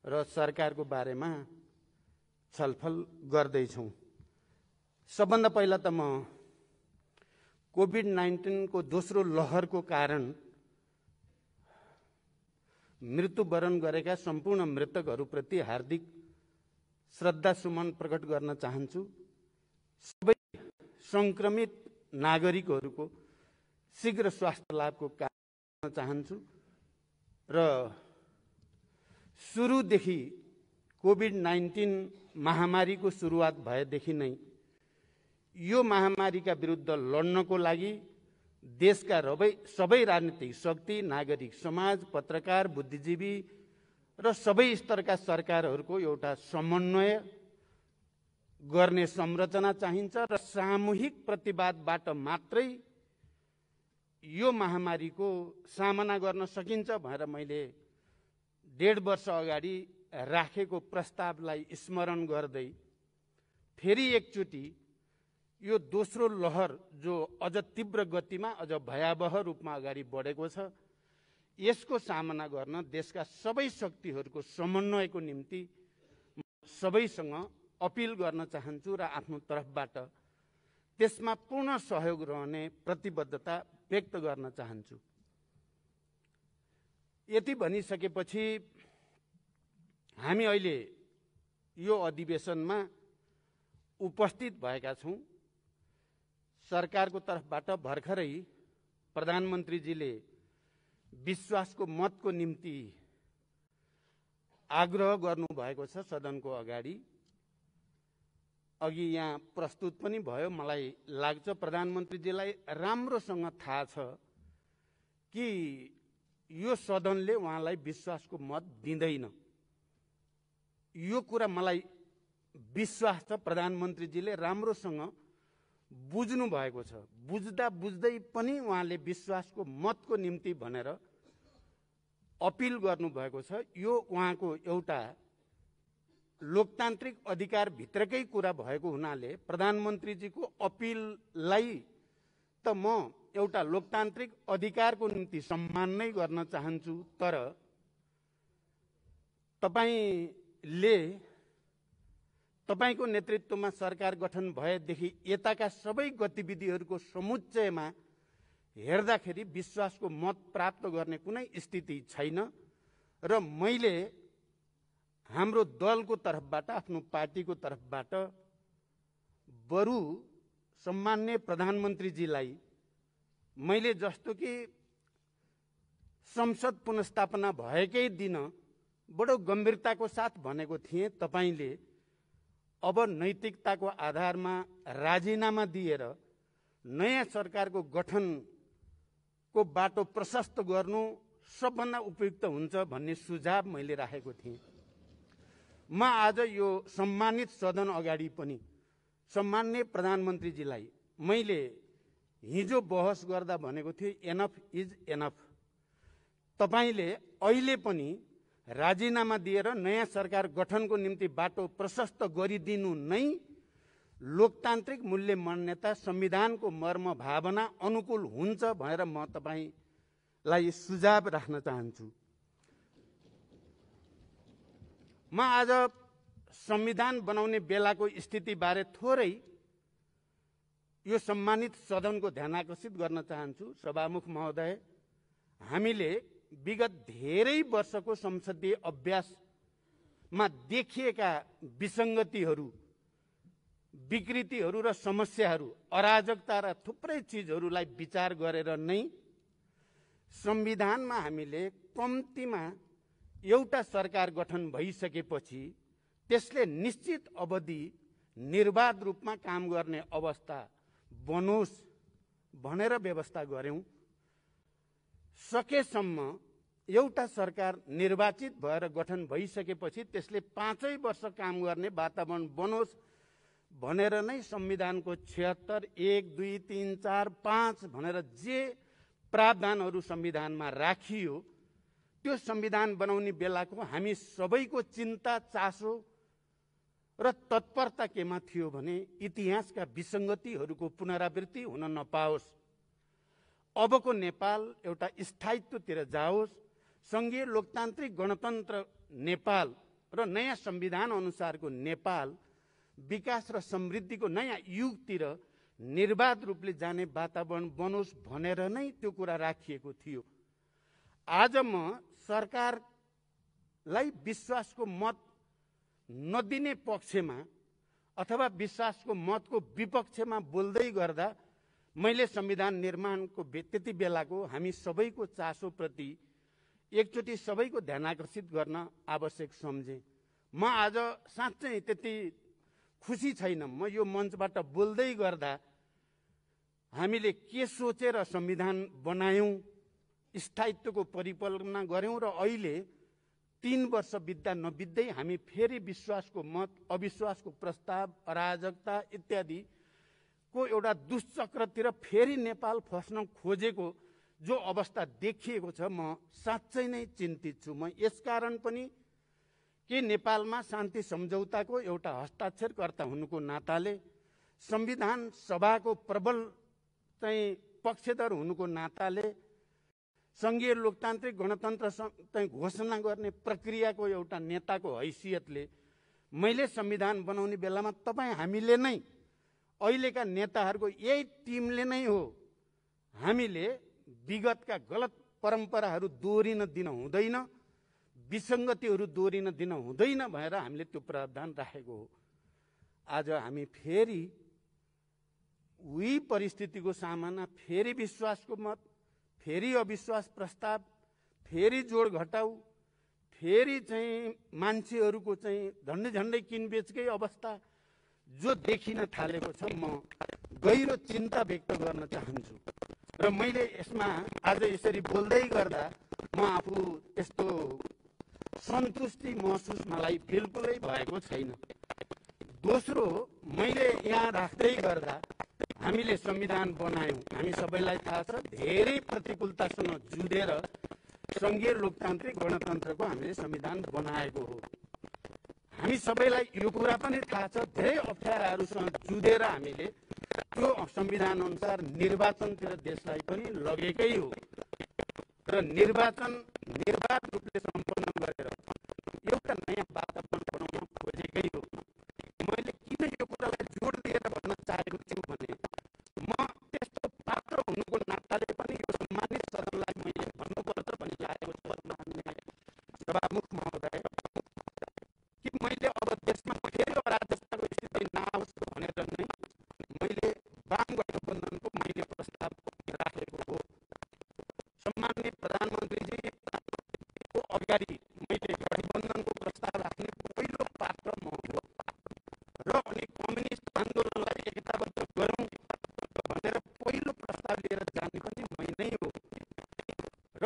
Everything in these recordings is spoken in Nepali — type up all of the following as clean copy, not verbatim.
र सरकारको बारेमा छलफल गर्दैछौँ। सबभन्दा पहिला त म कोभिड-19 को दोस्रो लहरको कारण मृत्युवरण गरेका सम्पूर्ण मृतकहरूप्रति हार्दिक श्रद्धासुमन प्रकट गर्न चाहन्छु। सबै संक्रमित नागरिकहरूको शीघ्र स्वास्थ्य लाभको कामना गर्न चाहन्छु र सुरुदेखि कोभिड-19 महामारीको सुरुवात भएदेखि नै यो महामारीका विरुद्ध लड्नको लागि देशका सबै राजनीतिक शक्ति, नागरिक समाज, पत्रकार, बुद्धिजीवी र सबै स्तरका सरकारहरूको एउटा समन्वय गर्ने संरचना चाहिन्छ र सामूहिक प्रतिवादबाट मात्रै यो महामारीको सामना गर्न सकिन्छ भनेर मैले 1.5 वर्ष अगाडि राखेको प्रस्तावलाई स्मरण गर्दै फेरि एकचोटि यो दोस्रो लहर जो अझ तीव्र गतिमा, अझ भयावह रूपमा अगाडि बढेको छ, यसको सामना गर्न देशका सबै शक्तिहरूको समन्वयको निम्ति सबैसँग अपिल गर्न चाहन्छु र आफ्नो तर्फबाट त्यसमा पूर्ण सहयोग रहने प्रतिबद्धता व्यक्त गर्न चाहन्छु। यति भनिसकेपछि हामी अहिले यो अधिवेशनमा उपस्थित भएका छौँ। सरकारको तर्फबाट भर्खरै प्रधानमन्त्रीजीले विश्वासको मतको निम्ति आग्रह गर्नुभएको छ सदनको अगाडि। अघि यहाँ प्रस्तुत पनि भयो। मलाई लाग्छ प्रधानमन्त्रीजीलाई राम्रोसँग थाहा छ कि यो सदनले उहाँलाई विश्वासको मत दिँदैन। यो कुरा मलाई विश्वास छ प्रधानमन्त्रीजीले राम्रोसँग बुझ्नु भएको छ। बुझ्दा बुझ्दै पनि उहाँले विश्वासको मतको निम्ति भनेर अपिल गर्नुभएको छ। यो उहाँको एउटा लोकतान्त्रिक अधिकार भित्रकै कुरा भएको हुनाले प्रधानमन्त्रीजीको अपिललाई त म एउटा लोकतान्त्रिक अधिकारको निम्ति सम्मान नै गर्न चाहन्छु। तर तपाईको नेतृत्वमा सरकार गठन भएदेखि यताका सबै गतिविधिहरूको समुच्चयमा हेर्दाखेरि विश्वासको मत प्राप्त गर्ने कुनै स्थिति छैन र मैले हाम्रो दलको तर्फबाट, आफ्नो पार्टीको तर्फबाट बरु सम्माननीय प्रधानमन्त्रीजीलाई मैले जस्तो कि संसद पुनर्स्थापना भएकै दिन बडो गम्भीरताको साथ भनेको थिएँ, तपाईले अब नैतिकताको आधारमा राजीनामा दिएर नयाँ सरकारको गठनको बाटो प्रशस्त गर्नु सबभन्दा उपयुक्त हुन्छ भन्ने सुझाव मैले राखेको थिएँ। म आज यो सम्मानित सदन अगाडि पनि सम्माननीय प्रधानमन्त्रीजीलाई मैले हिजो बहस गर्दा भनेको थिएँ, एनफ इज एनफ। तपाईले अहिले पनि राजीनामा दिएर नयाँ सरकार गठनको निम्ति बाटो प्रशस्त गरिदिनु नै लोकतान्त्रिक मूल्य मान्यता, संविधानको मर्म भावना अनुकूल हुन्छ भनेर म तपाईलाई सुझाव राख्न चाहन्छु। म आज संविधान बनाउने बेलाको स्थितिबारे थोरै यो सम्मानित सदनको ध्यान आकर्षित गर्न चाहन्छु। सभामुख महोदय, हामीले विगत धेरै वर्षको संसदीय अभ्यासमा देखिएका विसङ्गतिहरू, विकृतिहरू र समस्याहरू, अराजकता र थुप्रै चिजहरूलाई विचार गरेर नै संविधानमा हामीले कम्तीमा एउटा सरकार गठन भइसकेपछि त्यसले निश्चित अवधि निर्वाध रूपमा काम गर्ने अवस्था बनोस् भनेर व्यवस्था गर्यौं। सकेसम्म एउटा सरकार निर्वाचित भएर गठन भइसकेपछि त्यसले 5 वर्ष काम गर्ने वातावरण बनोस् भनेर नै संविधानको 76, 1, 2, 3, 4, 5 भनेर जे प्रावधानहरू संविधानमा राखियो त्यो संविधान बनाउने बेलाको हामी सबैको चिन्ता, चासो र तत्परता केमा थियो भने इतिहासका विसङ्गतिहरूको पुनरावृत्ति हुन नपाओस्, अबको नेपाल एउटा स्थायित्वतिर जाओस्, संघीय लोकतान्त्रिक गणतन्त्र नेपाल र नयाँ संविधान अनुसारको नेपाल विकास र समृद्धिको नयाँ युगतिर निर्वाध रूपले जाने वातावरण बनोस् भनेर नै त्यो कुरा राखिएको थियो। आज म सरकारलाई विश्वासको मत नदिने पक्षमा अथवा विश्वासको मतको विपक्षमा बोल्दै गर्दा मैले संविधान निर्माणको त्यति बेलाको हामी सबैको चासोप्रति एकचोटि सबैको ध्यान आकर्षित गर्न आवश्यक सम्झेँ। म आज साँच्चै त्यति खुसी छैन। म यो मञ्चबाट बोल्दै गर्दा हामीले के सोचेर संविधान बनायौँ, स्थायित्वको परिकल्पना गऱ्यौँ र अहिले 3 वर्ष बित्दा नबित्दै हामी फेरि विश्वासको मत, अविश्वासको प्रस्ताव, अराजकता इत्यादि को एउटा दुष्चक्रतिर फेरि नेपाल फस्न खोजेको जो अवस्था देखिएको छ, म साँच्चै नै चिन्तित छु। म यसकारण पनि के नेपालमा शान्ति सम्झौताको एउटा हस्ताक्षरकर्ता हुनुको नाताले, संविधान सभाको प्रबल चाहिँ पक्षधर हुनुको नाताले, संघीय लोकतान्त्रिक गणतन्त्र चाहिँ घोषणा गर्ने प्रक्रियाको एउटा नेताको हैसियतले मैले संविधान बनाउने बेलामा तपाईँ हामीले नै अहिलेका नेताहरूको यही टिमले नै हो हामीले विगतका गलत परम्पराहरू दोहोरिन दिन हुँदैन, विसङ्गतिहरू दोहोरिन दिन हुँदैन भनेर हामीले त्यो प्रावधान राखेको हो। आज हामी फेरि उही परिस्थितिको सामना, फेरि विश्वासको मत, फेरि अविश्वास प्रस्ताव, फेरि जोड घटाउ, फेरि चाहिँ मान्छेहरूको चाहिँ झन्डै झन्डै किनबेचकै अवस्था जो देखिन थालेको छ, म गहिरो चिन्ता व्यक्त गर्न चाहन्छु। र मैले यसमा आज यसरी बोल्दै गर्दा म आफू त्यस्तो सन्तुष्टि महसुस मलाई बिल्कुलै भएको छैन। दोस्रो, मैले यहाँ राख्दै गर्दा हामीले संविधान बनायौँ, हामी सबैलाई थाहा छ धेरै प्रतिकूलतासँग जुधेर संघीय लोकतान्त्रिक गणतन्त्रको हामीले संविधान बनाएको हो। हामी सबैलाई यो कुरा पनि थाहा छ धेरै अप्ठ्याराहरूसँग जुधेर हामीले त्यो संविधान अनुसार निर्वाचनतिर देशलाई पनि लगेकै हो र निर्वाचन निर्वाध रूपले सम्पन्न गरेर एउटा नयाँ वातावरण बनाउन खोजेकै हो। मैले किन यो कुरालाई जोड दिएर भन्न चाहेको छु भने म त्यस्तो पात्र हुनुको नाताले पनि यो सम्मानित सदनलाई मैले भन्नुपर्छ भन्ने लागेको छ। मान्य सभामुख महोदय, कि मैले अब देशमा फेरि अराजकताको स्थिति नआओस् भनेर नै मैले वाम गठबन्धनको मैले प्रस्ताव राखेको हो। सम्मान्य प्रधानमन्त्रीजीको अगाडि मैले गठबन्धनको प्रस्ताव राख्ने पहिलो पात्र म हो र अनि कम्युनिस्ट आन्दोलनलाई एकताबद्ध गरौँ भनेर पहिलो प्रस्ताव लिएर जाने पनि मै नै हो। र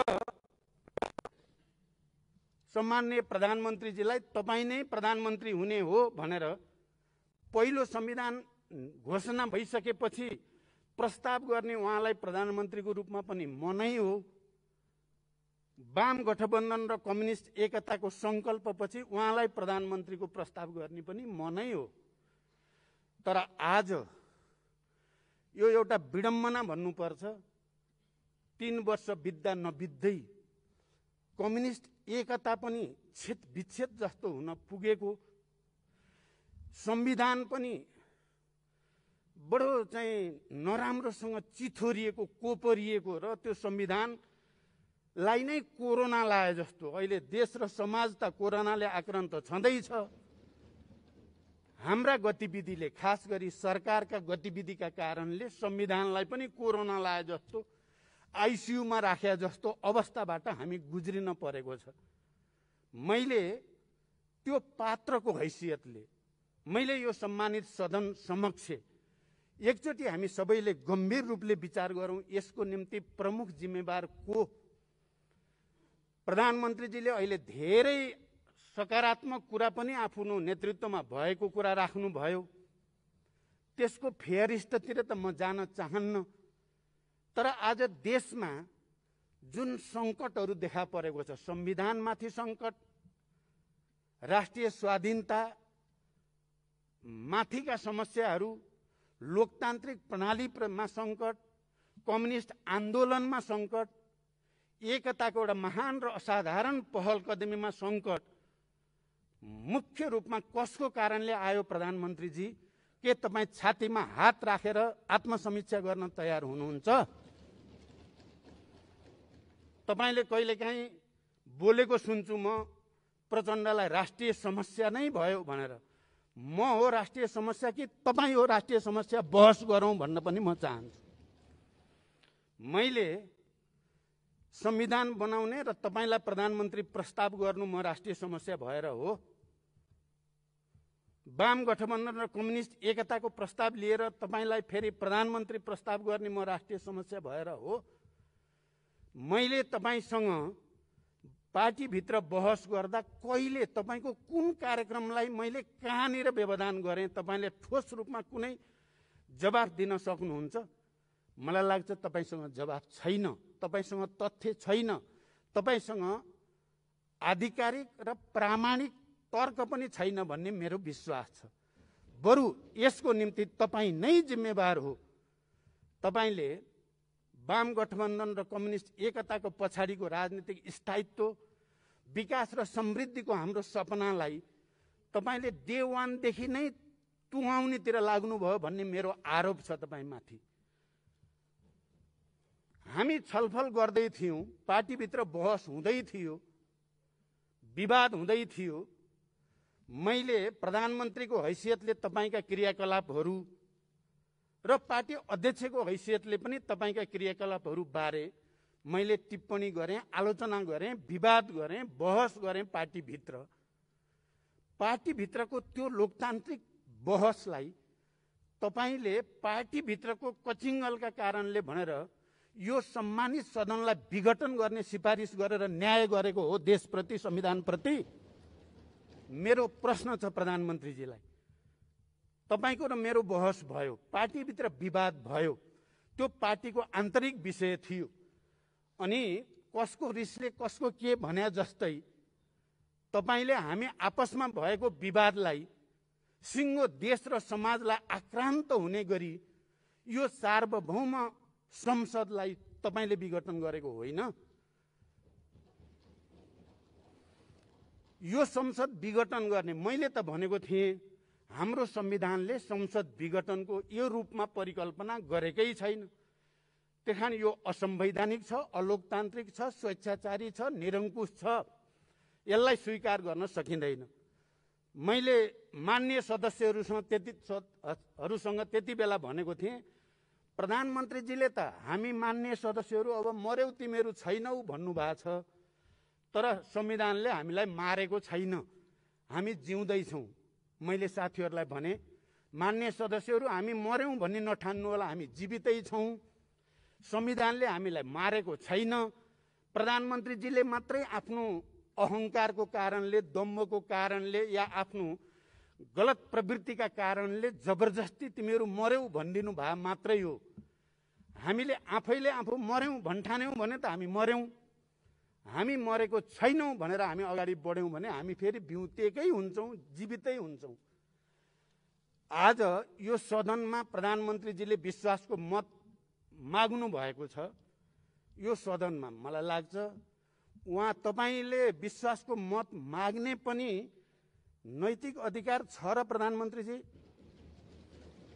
सम्मान्य प्रधानमन्त्रीजीलाई तपाईँ नै प्रधानमन्त्री हुने हो भनेर पहिलो संविधान घोषणा भइसकेपछि प्रस्ताव गर्ने उहाँलाई प्रधानमन्त्रीको रूपमा पनि म नै हो। वाम गठबन्धन र कम्युनिस्ट एकताको सङ्कल्पपछि उहाँलाई प्रधानमन्त्रीको प्रस्ताव गर्ने पनि म नै हो। तर आज यो एउटा विडम्बना भन्नुपर्छ, 3 वर्ष बित्दा नबित्दै कम्युनिस्ट एकता पनि विच्छेद जस्तो हुन पुगेको, संविधान पनि बडो चाहिँ नराम्रोसँग चिथोरिएको, कोपरिएको र त्यो संविधानलाई नै कोरोना लाए जस्तो अहिले देश र समाज त कोरोनाले आक्रान्त छँदैछ। हाम्रा गतिविधिले, खास गरी सरकारका गतिविधिका कारणले संविधानलाई पनि कोरोना लाए जस्तो, आइसियुमा राखे जस्तो अवस्थाबाट हामी गुज्रिन परेको छ। मैले त्यो पात्रको हैसियतले मैले यो सम्मानित सदन समक्ष एकचोटि हामी सबैले गम्भीर रूपले विचार गरौँ, यसको निम्ति प्रमुख जिम्मेवार को? प्रधानमन्त्रीजीले अहिले धेरै सकारात्मक कुरा पनि आफ्नो नेतृत्वमा भएको कुरा राख्नुभयो, त्यसको फेयरिस्टतिर त म जान चाहन्न। तर आज देशमा जुन सङ्कटहरू देखा परेको छ, संविधानमाथि सङ्कट, राष्ट्रिय स्वाधीनता माथिका समस्याहरू, लोकतान्त्रिक प्रणालीमा सङ्कट, कम्युनिस्ट आन्दोलनमा सङ्कट, एकताको एउटा महान र असाधारण पहल कदमीमा सङ्कट, मुख्य रूपमा कसको कारणले आयो प्रधानमन्त्रीजी? के तपाईँ छातीमा हात राखेर आत्मसमीक्षा गर्न तयार हुनुहुन्छ? तपाईँले कहिलेकाहीँ बोलेको सुन्छु म प्रचण्डलाई राष्ट्रिय समस्या नै भयो भनेर। म हो राष्ट्रिय समस्या कि तपाईँ हो राष्ट्रिय समस्या? बहस गरौँ भन्न पनि म चाहन्छु। मैले संविधान बनाउने र तपाईँलाई प्रधानमन्त्री प्रस्ताव गर्नु म राष्ट्रिय समस्या भएर हो? वाम गठबन्धन र कम्युनिस्ट एकताको प्रस्ताव लिएर तपाईँलाई फेरि प्रधानमन्त्री प्रस्ताव गर्ने म राष्ट्रिय समस्या भएर हो? मैले तपाईँसँग पार्टीभित्र बहस गर्दा कहिले तपाईँको कुन कार्यक्रमलाई मैले कहाँनिर व्यवधान गरेँ तपाईँले ठोस रूपमा कुनै जवाफ दिन सक्नुहुन्छ? मलाई लाग्छ तपाईँसँग जवाफ छैन, तपाईँसँग तथ्य छैन, तपाईँसँग आधिकारिक र प्रामाणिक तर्क पनि छैन भन्ने मेरो विश्वास छ। बरु यसको निम्ति तपाईँ नै जिम्मेवार हो। तपाईँले वाम गठबन्धन र कम्युनिस्ट एकताको पछाडिको राजनीतिक स्थायित्व, विकास र समृद्धिको हाम्रो सपनालाई तपाईँले डे वानदेखि नै टुङ्गाउनेतिर लाग्नुभयो भन्ने मेरो आरोप छ तपाईँमाथि। हामी छलफल गर्दै थियौँ, पार्टीभित्र बहस हुँदै थियो, विवाद हुँदै थियो। मैले प्रधानमन्त्रीको हैसियतले तपाईँका क्रियाकलापहरू र पार्टी अध्यक्षको हैसियतले पनि तपाईँका क्रियाकलापहरू बारे मैले टिप्पणी गरेँ, आलोचना गरेँ, विवाद गरेँ, बहस गरेँ पार्टीभित्र। पार्टीभित्रको त्यो लोकतान्त्रिक बहसलाई तपाईँले पार्टीभित्रको कचिङ्गलका कारणले भनेर यो सम्मानित सदनलाई विघटन गर्ने सिफारिस गरेर न्याय गरेको हो देशप्रति, संविधानप्रति। मेरो प्रश्न छ प्रधानमन्त्रीजीलाई, तपाईँको र मेरो बहस भयो, पार्टीभित्र विवाद भयो, त्यो पार्टीको आन्तरिक विषय थियो। अनि कसको रिसले कसको के भन्या जस्तै तपाईँले हामी आपसमा भएको विवादलाई सिङ्गो देश र समाजलाई आक्रान्त हुने गरी यो सार्वभौम संसदलाई तपाईँले विघटन गरेको होइन। यो संसद विघटन गर्ने मैले त भनेको थिएँ, हाम्रो संविधानले संसद विघटनको यो रूपमा परिकल्पना गरेकै छैन। त्यहाँ यो असंवैधानिक छ, अलोकतान्त्रिक छ, स्वेच्छाचारी छ, निरङ्कुश छ। यसलाई स्वीकार गर्न सकिँदैन। मैले माननीय सदस्यहरूसँग त्यति बेला भनेको थिएँ, प्रधानमन्त्रीजीले त हामी माननीय सदस्यहरू अब मर्यौ तिमीहरू छैनौ भन्नुभएको छ, तर संविधानले हामीलाई मारेको छैन, हामी जिउँदैछौँ। मैले साथीहरूलाई भने, माननीय सदस्यहरू हामी मर्यौँ भन्ने नठान्नु होला, हामी जीवितै छौँ। संविधानले हामीलाई मारेको छैन। प्रधानमन्त्रीजीले मात्रै आफ्नो अहङ्कारको कारणले, दम्भको कारणले या आफ्नो गलत प्रवृत्तिका कारणले जबरजस्ती तिमीहरू मर्यौ भनिदिनु भए मात्रै हो। हामीले आफैले आफू मर्यौँ भन्ठान्यौँ भने त हामी मर्यौँ। हामी मरेको छैनौँ भनेर हामी अगाडि बढ्यौँ भने हामी फेरि बिउतेकै हुन्छौँ, जीवितै हुन्छौँ। आज यो सदनमा प्रधानमन्त्रीजीले विश्वासको मत माग्नु भएको छ। यो सदनमा मलाई लाग्छ उहाँ तपाईँले विश्वासको मत माग्ने पनि नैतिक अधिकार छ र प्रधानमन्त्रीजी?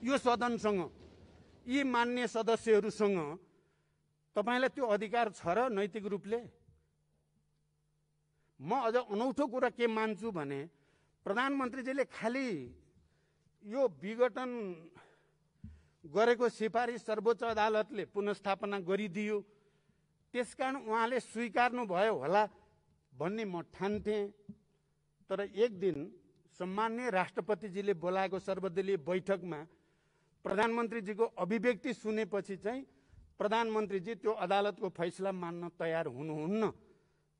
यो सदनसँग, यी मान्य सदस्यहरूसँग तपाईँलाई त्यो अधिकार छ र नैतिक रूपले? म अझ अनौठो कुरा के मान्छु भने प्रधानमन्त्रीजीले खालि यो विघटन गरेको सिफारिस सर्वोच्च अदालतले पुनर्स्थापना गरिदियो, त्यसकारण उहाँले स्वीकार्नु भयो होला भन्ने म ठान्थेँ। तर एक दिन सम्माननीय राष्ट्रपतिजीले बोलाएको सर्वदलीय बैठकमा प्रधानमन्त्रीजीको अभिव्यक्ति सुनेपछि चाहिँ प्रधानमन्त्रीजी त्यो अदालतको फैसला मान्न तयार हुनुहुन्न,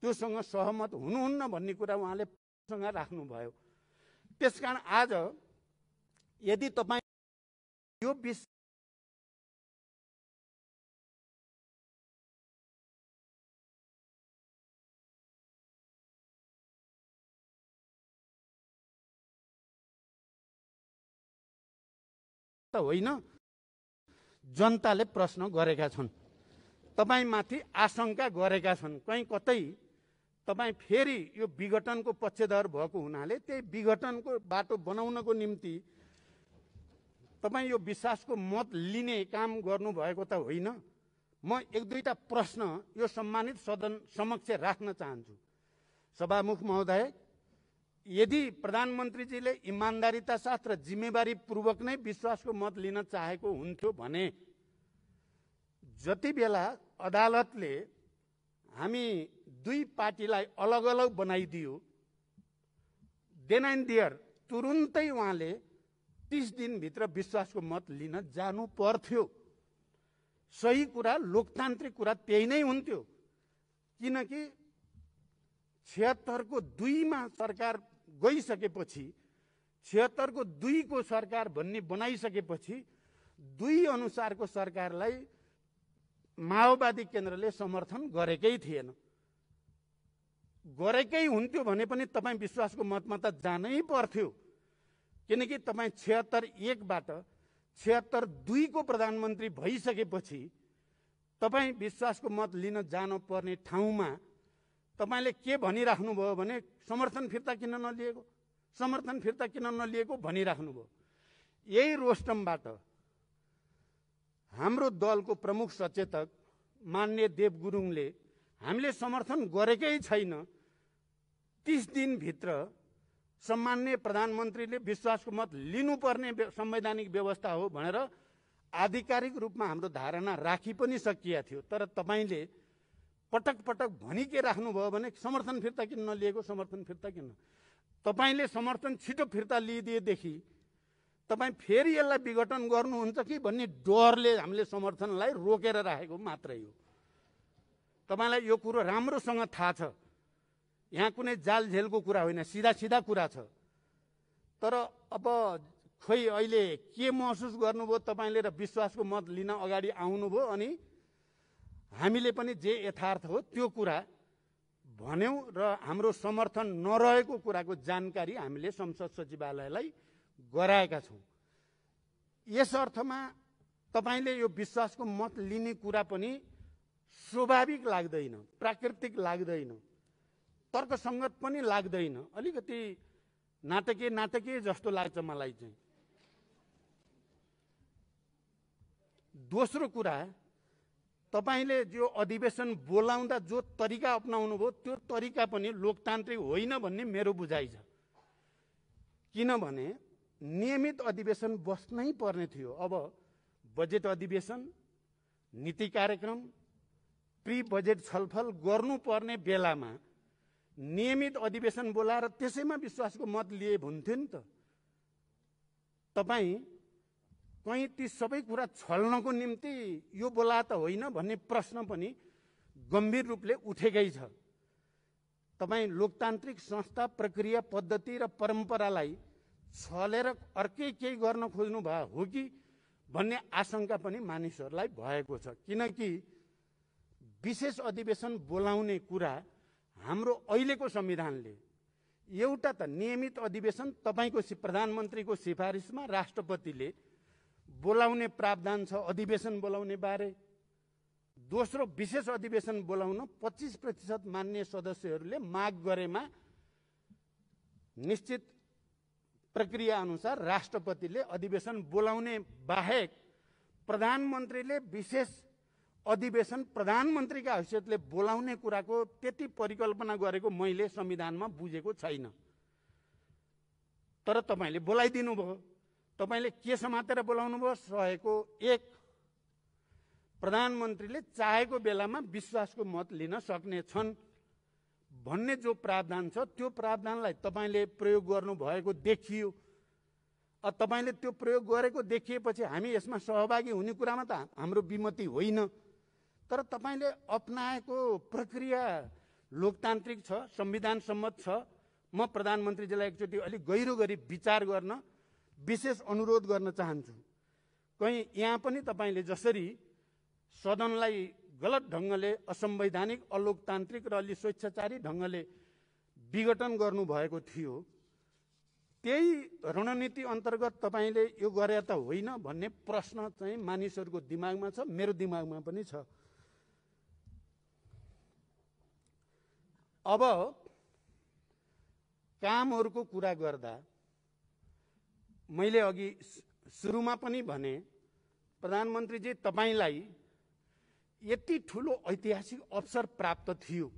त्योसँग सहमत हुनुहुन्न भन्ने कुरा उहाँले सँग राख्नुभयो। त्यसकारण आज यदि तपाईँ यो विषय त होइन, जनताले प्रश्न गरेका छन्, तपाईँमाथि आशंका गरेका छन्, कहीँ कतै तपाईँ फेरि यो विघटनको पक्षधर भएको हुनाले त्यही विघटनको बाटो बनाउनको निम्ति तपाईँ यो विश्वासको मत लिने काम गर्नुभएको त होइन। म एक दुईटा प्रश्न यो सम्मानित सदन समक्ष राख्न चाहन्छु। सभामुख महोदय, यदि प्रधानमन्त्रीजीले इमान्दारिता साथ र जिम्मेवारी पूर्वक नै विश्वासको मत लिन चाहेको हुन्थ्यो भने जति बेला अदालतले हामी दुई पार्टीलाई अलग अलग बनाइदियो, देन एन्ड देयर तुरुन्तै उहाँले 30 दिनभित्र विश्वासको मत लिन जानु पर्थ्यो। सही कुरा, लोकतान्त्रिक कुरा त्यही नै हुन्थ्यो। किनकि 76 को 2 मा सरकार गइसकेपछि, 76 को 2 को सरकार भन्ने बनाइसकेपछि 2 अनुसारको सरकारलाई माओवादी केन्द्रले समर्थन गरेकै थिएन। गरेकै हुन्थ्यो भने पनि तपाईँ विश्वासको मतमा त जानै पर्थ्यो। किनकि तपाईँ 76-1 बाट 76-2 को प्रधानमन्त्री भइसकेपछि तपाईँ विश्वासको मत लिन जानु पर्ने ठाउँमा तपाईले के भनिराख्नुभयो भने समर्थन फिर्ता किन नलिएको, समर्थन फिर्ता किन नलिएको भनिराख्नुभयो। यही रोस्टमबाट हाम्रो दलको प्रमुख सचेतक माननीय देव गुरुङले हामीले समर्थन गरेकै छैन, 30 दिनभित्र सम्माननीय प्रधानमन्त्रीले विश्वासको मत लिनुपर्ने संवैधानिक व्यवस्था हो भनेर आधिकारिक रूपमा हाम्रो धारणा राखी पनि सकिया थियो। तर तपाईले पटक पटक भनि के राख्नुभयो भने समर्थन फिर्ता किन नलिएको, समर्थन फिर्ता किन। तपाईले समर्थन छिटो फिर्ता लिइदिएदेखि तपाईँ फेरि यसलाई विघटन गर्नुहुन्छ कि भन्ने डरले हामीले समर्थनलाई रोकेर राखेको मात्रै हो। तपाईलाई यो कुरो राम्रोसँग थाहा छ, यहाँ कुनै जालझेलको कुरा होइन, सिधा सिधा कुरा छ। तर अब खोइ अहिले के महसुस गर्नुभयो तपाईँले र विश्वासको मत लिन अगाडि आउनुभयो अनि हामीले पनि जे यथार्थ हो त्यो कुरा भन्यौं र हाम्रो समर्थन नरहेको कुराको जानकारी हामीले संसद सचिवालयलाई गराएका छौं। यस अर्थमा तपाईले यो विश्वासको मत लिने कुरा पनि स्वाभाविक लाग्दैन, प्राकृतिक लाग्दैन, तर्कसंगत पनि लाग्दैन, अलिकति नाटकीय जस्तो लाग्छ मलाई चाहिँ। दोस्रो कुरा, तपाईले जो अधिवेशन बोलाउँदा जो तरिका अपनाउनु भयो त्यो तरिका पनि लोकतान्त्रिक होइन भन्ने मेरो बुझाइ छ। किनभने नियमित अधिवेशन बस्नै पर्ने थियो। अब बजेट अधिवेशन, नीति कार्यक्रम, प्री बजेट छलफल गर्नुपर्ने बेलामा नियमित अधिवेशन बोलाएर त्यसैमा विश्वासको मत लिए हुन्थ्यो नि त। तपाईँ कहीँ ती सबै कुरा छल्नको निम्ति यो बोला त होइन भन्ने प्रश्न पनि गम्भीर रूपले उठेकै छ। तपाईँ लोकतान्त्रिक संस्था, प्रक्रिया, पद्धति र परम्परालाई छलेर अर्कै केही गर्न खोज्नु भयो हो कि भन्ने आशंका पनि मानिसहरूलाई भएको छ। किनकि विशेष अधिवेशन बोलाउने कुरा हाम्रो अहिलेको संविधानले एउटा त नियमित अधिवेशन तपाईको प्रधानमन्त्रीको सिफारिसमा राष्ट्रपतिले बोलाउने प्रावधान छ अधिवेशन बोलाउने बारे। दोस्रो, विशेष अधिवेशन बोलाउन 25% मान्य सदस्यहरूले माग गरेमा निश्चित प्रक्रिया अनुसार राष्ट्रपतिले अधिवेशन बोलाउने बाहेक प्रधानमन्त्रीले विशेष अधिवेशन प्रधानमन्त्रीका हैसियतले बोलाउने कुराको त्यति परिकल्पना गरेको मैले संविधानमा बुझेको छैन। तर तपाईले बोलाइदिनु भयो। तपाईले के समातेर बोलाउनु भयो? 101 प्रधानमन्त्रीले चाहेको बेलामा विश्वासको मत लिन सक्ने छन् भन्ने जो प्रावधान छ त्यो प्रावधानलाई तपाईले प्रयोग गर्नु भएको देखियो। तपाईले त्यो प्रयोग गरेको देखिएपछि हामी यसमा सहभागी हुने कुरामा त हाम्रो विमति होइन। तर तपाईले अपनाएको प्रक्रिया लोकतान्त्रिक छ, संविधान सम्मत छ। म प्रधानमन्त्रीजीलाई एकचोटि अलिक गहिरो गरी विचार गर्न विशेष अनुरोध गर्न चाहन्छु। कहीं यहाँ पनि तपाईले जसरी सदनलाई गलत ढंगले, असंवैधानिक, अलोकतान्त्रिक र अलि स्वेच्छाचारी ढंगले विघटन गर्नु भएको थियो, त्यही रणनीति अन्तर्गत तपाईले यो गरे त होइन भन्ने प्रश्न चाहिँ मानिसहरूको दिमागमा छ, मेरो दिमागमा पनि छ। अब कामहरूको कुरा गर्दा मैले अघि सुरुमा पनि भने, प्रधानमन्त्रीजी तपाईलाई यति ठुलो ऐतिहासिक अवसर प्राप्त थियो,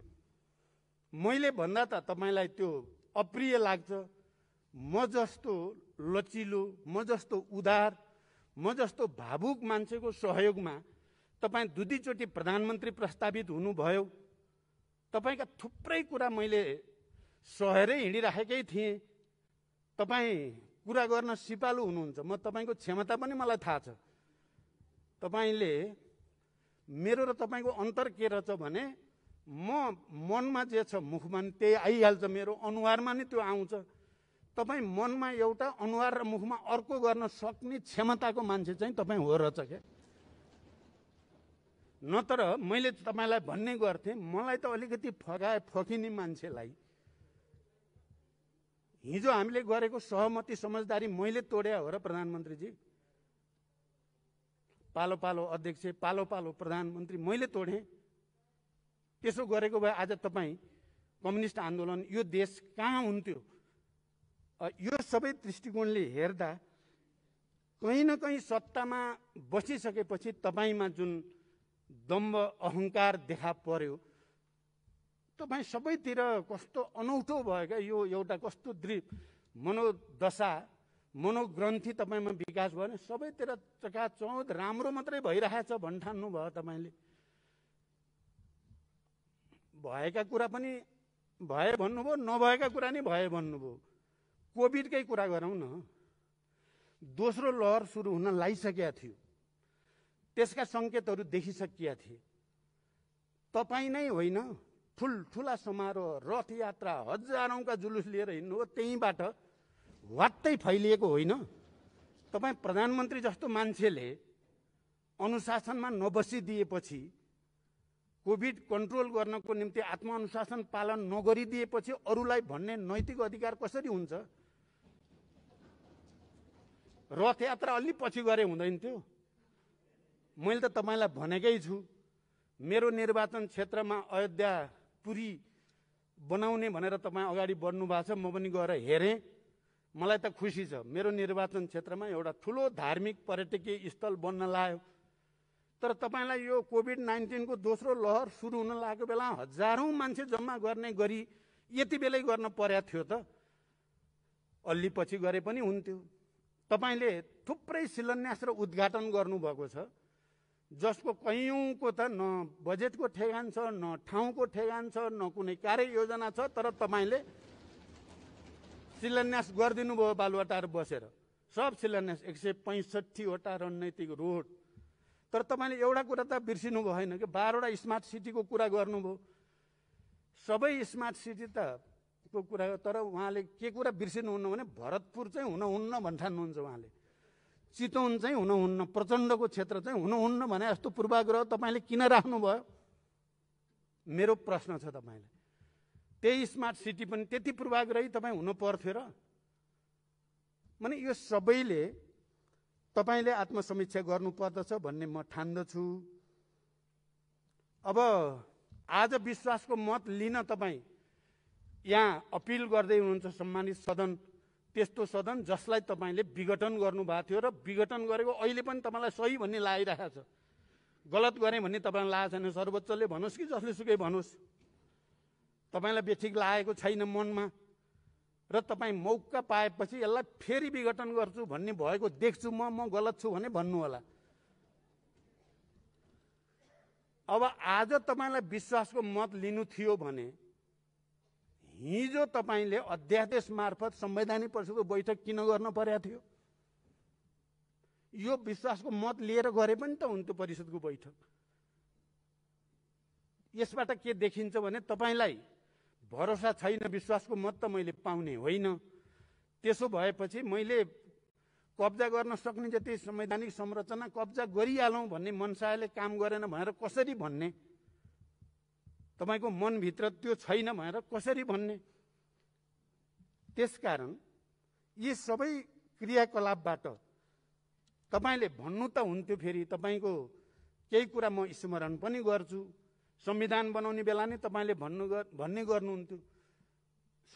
मैले भन्दा त तपाईलाई त्यो अप्रिय लाग्छ। म जस्तो लचिलो, म जस्तो उदार, म जस्तो भावुक मान्छेको सहयोगमा तपाईँ दुईचोटि प्रधानमन्त्री प्रस्तावित हुनुभयो। तपाईका थुप्रै कुरा मैले सहेरै हिँडिराखेकै थिएँ। तपाईँ कुरा गर्न सिपालु हुनुहुन्छ, म तपाईको क्षमता पनि मलाई थाहा छ। तपाईले मेरो र तपाईको अन्तर के रहेछ भने, म मनमा जे छ मुखमा नि त्यही आइहाल्छ, मेरो अनुहारमा नि त्यो आउँछ। तपाईँ मनमा एउटा, अनुहार र मुखमा अर्को गर्न सक्ने क्षमताको मान्छे चाहिँ तपाईँ हो रहेछ के। नत्र मैले तपाईलाई भन्ने गर्थेँ, मलाई त अलिकति फकिने मान्छेलाई हिजो हामीले गरेको सहमति समझदारी मैले तोड्या हो र प्रधानमन्त्रीजी। पालो पालो अध्यक्ष, पालो पालो प्रधानमन्त्री मैले तोडेँ। त्यसो गरेको भए आज तपाईँ कम्युनिस्ट आन्दोलन, यो देश कहाँ हुन्थ्यो? यो सबै दृष्टिकोणले हेर्दा कहीँ न कहीँ सत्तामा बसिसकेपछि तपाईँमा जुन दम्भ अहङ्कार देखा पर्यो, तपाईँ सबैतिर कस्तो अनौठो भयो क्या। यो एउटा कस्तो मनोदशा, मनोग्रन्थि तपाईँमा विकास भयो भने सबैतिर चकाचौध राम्रो मात्रै भइरहेछ भन्ठान्नु भयो। तपाईँले भएका कुरा पनि भए भन्नुभयो, नभएका कुरा नि भए भन्नुभयो। कोभिडकै कुरा गरौँ न, दोस्रो लहर सुरु हुन लागिसकेका थियो, त्यसका सङ्केतहरू देखिसकिया थिए। तपाईँ नै होइन, ठुल्ठुला समारोह, रथ यात्रा, हजारौंका जुलुस लिएर हिँड्नु हो, त्यहीँबाट वात्तै फैलिएको होइन। तपाईँ प्रधानमन्त्री जस्तो मान्छेले अनुशासनमा नबसिदिएपछि, कोभिड कन्ट्रोल गर्नको निम्ति आत्मअनुशासन पालन नगरिदिएपछि अरूलाई भन्ने नैतिक अधिकार कसरी हुन्छ? रथ यात्रा अलि पछि गरे हुँदैन थियो? मैले त तपाईलाई भनेकै छु, मेरो निर्वाचन क्षेत्रमा अयोध्या पुरी बनाउने भनेर तपाईँ अगाडि बढ्नु भएको छ। म पनि गएर हेरेँ, मलाई त खुसी छ। मेरो निर्वाचन क्षेत्रमा एउटा ठुलो धार्मिक पर्यटकीय स्थल बन्न लाग्यो। तर तपाईलाई यो कोभिड-19 को दोस्रो लहर सुरु हुन लागेको बेला हजारौं मान्छे जम्मा गर्ने गरी यति बेलै गर्न पर्या थियो त? अलि पछि गरे पनि हुन्थ्यो। तपाईले थुप्रै शिलान्यास र उद्घाटन गर्नुभएको छ, जसको कयौंको त न बजेटको ठेगान छ, न ठाउँको ठेगान छ, न कुनै कार्ययोजना छ। तर तपाईले शिलान्यास गरिदिनु भयो बालुवाटार बसेर। सब शिलान्यास 165 वटा रणनीतिक रोड। तर तपाईले एउटा कुरा त बिर्सिनु भएन कि 12 वटा स्मार्ट सिटीको कुरा गर्नुभयो। सबै स्मार्ट सिटी त को कुरा, तर उहाँले के कुरा बिर्सिनुहुन्न भने भरतपुर चाहिँ हुनुहुन्न भन्ठान्नुहुन्छ उहाँले। चितवन चाहिँ हुनुहुन्न, प्रचण्डको क्षेत्र चाहिँ हुनुहुन्न भने जस्तो पूर्वाग्रह तपाईले किन राख्नुभयो? मेरो प्रश्न छ तपाईलाई। त्यही स्मार्ट सिटी पनि त्यति पूर्वाग्रही तपाईँ हुनु पर्थ्यो र? माने यो सबैले तपाईले आत्मसमीक्षा गर्नुपर्दछ भन्ने म ठान्दछु। अब आज विश्वासको मत लिन तपाईँ यहाँ अपिल गर्दै हुनुहुन्छ सम्मानित सदन, त्यस्तो सदन जसलाई तपाईले विघटन गर्नुभएको थियो र विघटन गरेको अहिले पनि तपाईलाई सही भन्ने लागिरहेको छ। गलत गरे भन्ने तपाईलाई लागेको छैन, सर्वोच्चले भनोस् कि जसले सुकै भनोस्, तपाईलाई बेठिक लागेको छैन मनमा, र तपाईँ मौका पाएपछि यसलाई फेरि विघटन गर्छु भन्ने भएको देख्छु म गलत छु भने भन्नु होला। अब आज तपाईलाई विश्वासको मत लिनु थियो भने हिजो तपाईले अध्यादेश मार्फत संवैधानिक परिषदको बैठक किन गर्न पर्या थियो? यो विश्वासको मत लिएर गरे पनि त हुन्थ्यो परिषदको बैठक। यसबाट के देखिन्छ भने तपाईलाई भरोसा छैन, विश्वासको मत त मैले पाउने होइन। त्यसो भएपछि मैले कब्जा गर्न सक्ने जति संवैधानिक संरचना कब्जा गरिहालौं भन्ने मनसायले काम गरेन भनेर कसरी भन्ने? तपाईको मनभित्र त्यो छैन भनेर कसरी भन्ने? त्यसकारण यी सबै क्रियाकलापबाट तपाईले भन्नु त हुन्थ्यो, फेरि तपाईको केही कुरा म स्मरण पनि गर्छु। संविधान बनाउने बेला नै तपाईँले भन्ने गर्नुहुन्थ्यो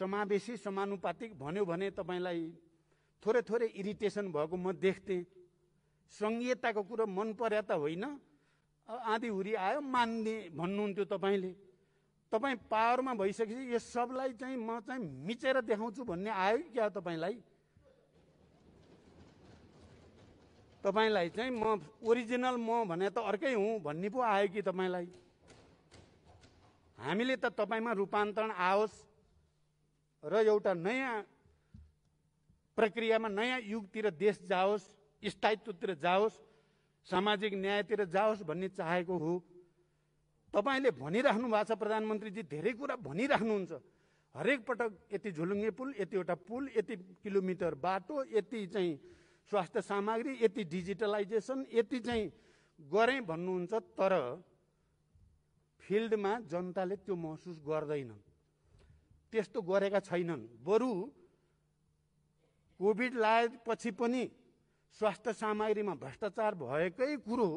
समावेशी समानुपातिक भन्यो भने तपाईँलाई थोरै थोरै इरिटेसन भएको म देख्थेँ। संघीयताको कुरो मन पर्या त होइन, आँधी हुरी आयो मान्ने भन्नुहुन्थ्यो तपाईँले। तपाईँ पावरमा भइसकेपछि यो सबलाई चाहिँ म चाहिँ मिचेर देखाउँछु भन्ने आयो कि क्या तपाईँलाई? तपाईँलाई चाहिँ म ओरिजिनल म भने त अर्कै हुँ भन्ने पो आयो कि तपाईँलाई? हामीले त तपाईँमा रूपान्तरण आओस् र एउटा नयाँ प्रक्रियामा नयाँ युगतिर देश जाओस्, स्थायित्वतिर जाओस्, सामाजिक न्यायतिर जाओस् भन्ने चाहेको हो। तपाईँले भनिराख्नु भएको छ, प्रधानमन्त्रीजी धेरै कुरा भनिराख्नुहुन्छ। हरेक पटक यति झुलुङ्गे पुल, यतिवटा पुल, यति किलोमिटर बाटो, यति चाहिँ स्वास्थ्य सामग्री, यति डिजिटलाइजेसन, यति चाहिँ गरेँ भन्नुहुन्छ। तर फिल्डमा जनताले त्यो महसुस गर्दैनन्, त्यस्तो गरेका छैनन्। बरु कोभिड लागेपछि पनि स्वास्थ्य सामग्रीमा भ्रष्टाचार भएकै कुरो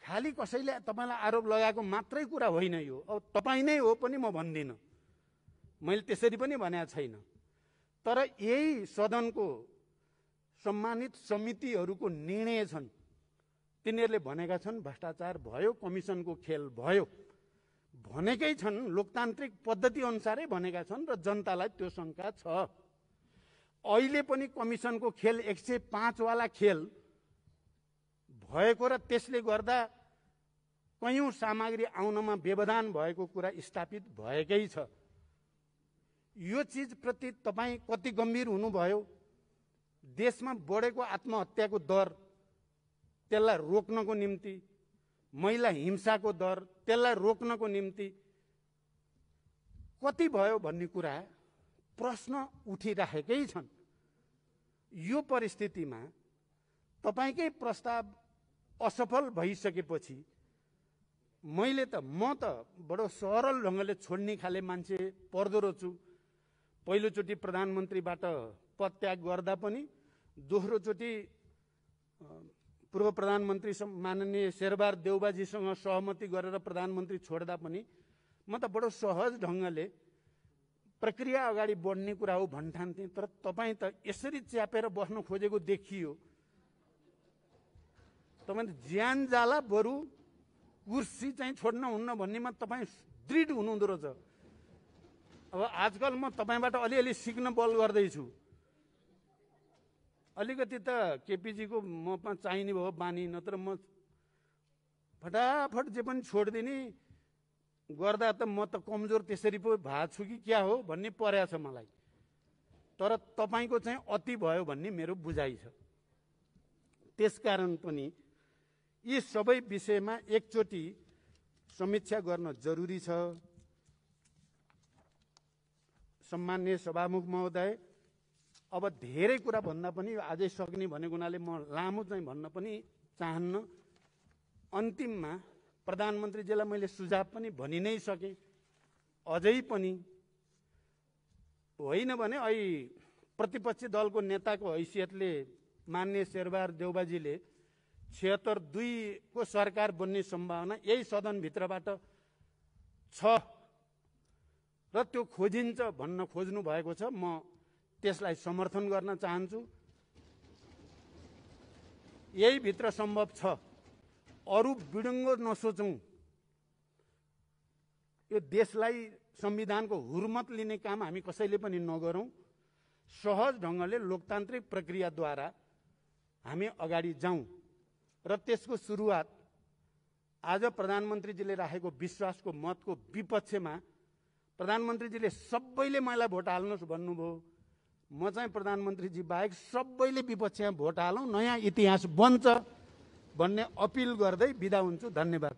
खालि कसैले तपाईँलाई आरोप लगाएको मात्रै कुरा होइन यो। अब तपाईँ नै हो पनि म भन्दिनँ, मैले त्यसरी पनि भनेको छैन। तर यही सदनको सम्मानित समितिहरूको निर्णय छन्, तिनीहरूले भनेका छन् भ्रष्टाचार भयो, कमिसनको खेल भयो भनेकै छन्, लोकतान्त्रिक पद्धति अनुसारै भनेका छन् र जनतालाई त्यो शङ्का छ। अहिले पनि कमिसनको खेल 105 वाला खेल भएको र त्यसले गर्दा कयौं सामग्री आउनमा व्यवधान भएको कुरा स्थापित भएकै छ। यो चिजप्रति तपाईँ कति गम्भीर हुनुभयो? देशमा बढेको आत्महत्याको दर, त्यसलाई रोक्नको निम्ति, महिला हिंसाको दर, त्यसलाई रोक्नको निम्ति कति भयो भन्ने कुरा प्रश्न उठिराखेकै छन्। यो परिस्थितिमा तपाईकै प्रस्ताव असफल भइसकेपछि म त बडो सरल ढङ्गले छोड्ने खाले मान्छे पर्दो रहेछु। पहिलोचोटि प्रधानमन्त्रीबाट पदत्याग गर्दा पनि, दोस्रोचोटि पूर्व प्रधानमन्त्री माननीय शेरबहादुर देउबाजीसँग सहमति गरेर प्रधानमन्त्री छोड्दा पनि म त बडो सहज ढङ्गले प्रक्रिया अगाडि बढ्ने कुरा हो भन्ठान्थेँ। तर तपाईँ त यसरी च्यापेर बस्न खोजेको देखियो। तपाईँ ज्यान जाला बरु कुर्सी चाहिँ छोड्न हुन्न भन्नेमा तपाईँ दृढ हुनुहुँदो रहेछ। अब आजकल म तपाईँबाट अलिअलि सिक्न बल गर्दैछु। अलिकति त केपीजीको ममा चाहिने भयो बानी, नत्र म फटाफट जे पनि छोडिदिने गर्दा त म त कमजोर त्यसरी पो भएको छु कि क्या हो भन्ने परेको छ मलाई। तर तपाईँको चाहिँ अति भयो भन्ने मेरो बुझाइ छ। त्यसकारण पनि यी सबै विषयमा एकचोटि समीक्षा गर्न जरुरी छ। सम्माननीय सभामुख महोदय, अब धेरै कुरा भन्दा पनि आजै सक्ने भनेको हुनाले म लामो चाहिँ भन्न पनि चाहन्न। अन्तिममा प्रधानमन्त्रीजीलाई मैले सुझाव पनि भनि नै सकेँ। अझै पनि होइन भने अहिले प्रतिपक्षी दलको नेताको हैसियतले माननीय शेरबहादुर देउबाजीले 76-2 को सरकार बन्ने सम्भावना यही सदनभित्रबाट छ र त्यो खोजिन्छ भन्न खोज्नु भएको छ। म त्यसलाई समर्थन गर्न चाहन्छु। यही भित्र सम्भव छ। अरू बिडङ्गो नसोचौं। यो देशलाई संविधानको हुर्मत लिने काम हामी कसैले पनि नगरौं। सहज ढङ्गले लोकतान्त्रिक प्रक्रियाद्वारा हामी अगाडि जाउँ र त्यसको सुरुवात आज प्रधानमन्त्रीजीले राखेको विश्वासको मतको विपक्षमा प्रधानमन्त्रीजीले सबैले मलाई भोट हाल्नुहोस् भन्नुभयो। म चाहिँ प्रधानमन्त्रीजी बाहेक सबैले विपक्षमा भोट हालौँ, नयाँ इतिहास बन्छ भन्ने अपिल गर्दै बिदा हुन्छु। धन्यवाद।